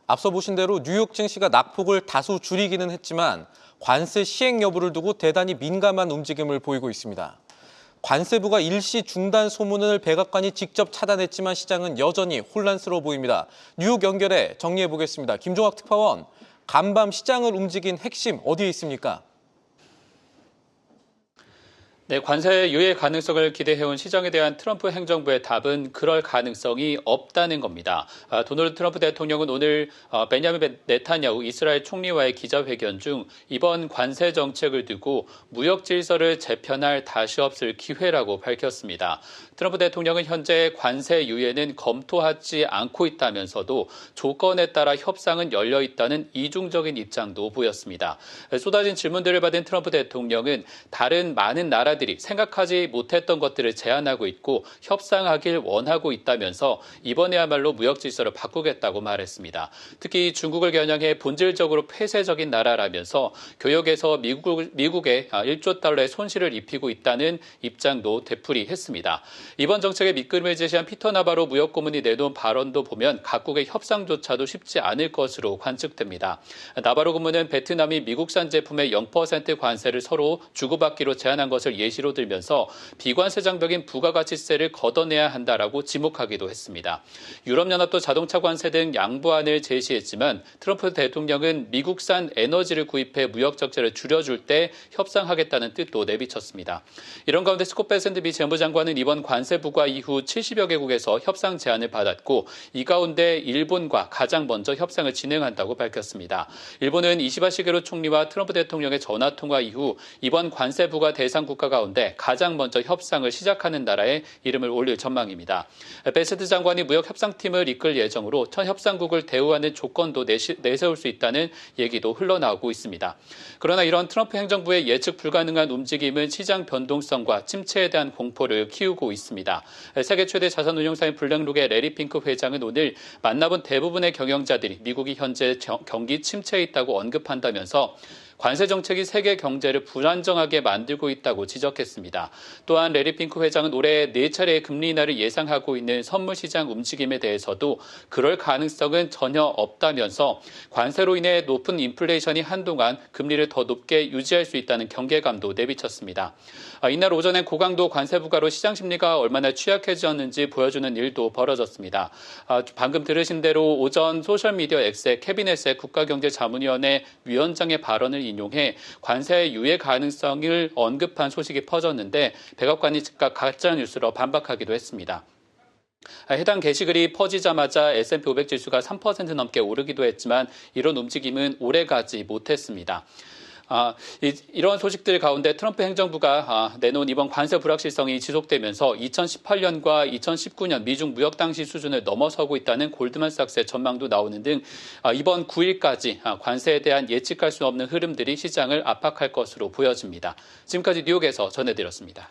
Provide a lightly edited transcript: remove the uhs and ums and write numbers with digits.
앞서 보신 대로 뉴욕 증시가 낙폭을 다소 줄이기는 했지만 관세 시행 여부를 두고 대단히 민감한 움직임을 보이고 있습니다. 관세부가 일시 중단 소문을 백악관이 직접 차단했지만 시장은 여전히 혼란스러워 보입니다. 뉴욕 연결해 정리해 보겠습니다. 김종학 특파원, 간밤 시장을 움직인 핵심 어디에 있습니까? 네, 관세 유예 가능성을 기대해온 시장에 대한 트럼프 행정부의 답은 그럴 가능성이 없다는 겁니다. 도널드 트럼프 대통령은 오늘 베냐민 네타냐후 이스라엘 총리와의 기자회견 중 이번 관세 정책을 두고 무역 질서를 재편할 다시 없을 기회라고 밝혔습니다. 트럼프 대통령은 현재 관세 유예는 검토하지 않고 있다면서도 조건에 따라 협상은 열려 있다는 이중적인 입장도 보였습니다. 쏟아진 질문들을 받은 트럼프 대통령은 다른 많은 나라들이 생각하지 못했던 것들을 제안하고 있고 협상하길 원하고 있다면서 이번에야말로 무역 질서를 바꾸겠다고 말했습니다. 특히 중국을 겨냥해 본질적으로 폐쇄적인 나라라면서 교역에서 미국에 1조 달러의 손실을 입히고 있다는 입장도 되풀이했습니다. 이번 정책의 밑그림을 제시한 피터 나바로 무역고문이 내놓은 발언도 보면 각국의 협상조차도 쉽지 않을 것으로 관측됩니다. 나바로 고문은 베트남이 미국산 제품의 0% 관세를 서로 주고받기로 제안한 것을 예시로 들면서 비관세 장벽인 부가가치세를 걷어내야 한다라고 지목하기도 했습니다. 유럽연합도 자동차 관세 등 양보안을 제시했지만 트럼프 대통령은 미국산 에너지를 구입해 무역 적자를 줄여줄 때 협상하겠다는 뜻도 내비쳤습니다. 이런 가운데 스콧 베센트 미 재무장관은 이번 관세 부과 이후 70여 개국에서 협상 제안을 받았고 이 가운데 일본과 가장 먼저 협상을 진행한다고 밝혔습니다. 일본은 이시바 시게루 총리와 트럼프 대통령의 전화 통화 이후 이번 관세 부과 대상 국가 가운데 가장 먼저 협상을 시작하는 나라에 이름을 올릴 전망입니다. 베세트 장관이 무역 협상팀을 이끌 예정으로 첫 협상국을 대우하는 조건도 내세울 수 있다는 얘기도 흘러나오고 있습니다. 그러나 이런 트럼프 행정부의 예측 불가능한 움직임은 시장 변동성과 침체에 대한 공포를 키우고 있습니다. 세계 최대 자산운용사인 블랙록의 레리 핑크 회장은 오늘 만나본 대부분의 경영자들이 미국이 현재 경기 침체에 있다고 언급한다면서 관세 정책이 세계 경제를 불안정하게 만들고 있다고 지적했습니다. 또한 레리 핑크 회장은 올해 4차례의 금리 인하를 예상하고 있는 선물 시장 움직임에 대해서도 그럴 가능성은 전혀 없다면서 관세로 인해 높은 인플레이션이 한동안 금리를 더 높게 유지할 수 있다는 경계감도 내비쳤습니다. 이날 오전엔 고강도 관세 부과로 시장 심리가 얼마나 취약해졌는지 보여주는 일도 벌어졌습니다. 방금 들으신 대로 오전 소셜미디어 X의 캐비넷의 국가경제자문위원회 위원장의 발언을 인용해 관세 유예 가능성을 언급한 소식이 퍼졌는데 백악관이 즉각 가짜뉴스로 반박하기도 했습니다. 해당 게시글이 퍼지자마자 S&P 500 지수가 3% 넘게 오르기도 했지만 이런 움직임은 오래가지 못했습니다. 이런 소식들 가운데 트럼프 행정부가 내놓은 이번 관세 불확실성이 지속되면서 2018년과 2019년 미중 무역 당시 수준을 넘어서고 있다는 골드만삭스의 전망도 나오는 등 이번 9일까지 관세에 대한 예측할 수 없는 흐름들이 시장을 압박할 것으로 보여집니다. 지금까지 뉴욕에서 전해드렸습니다.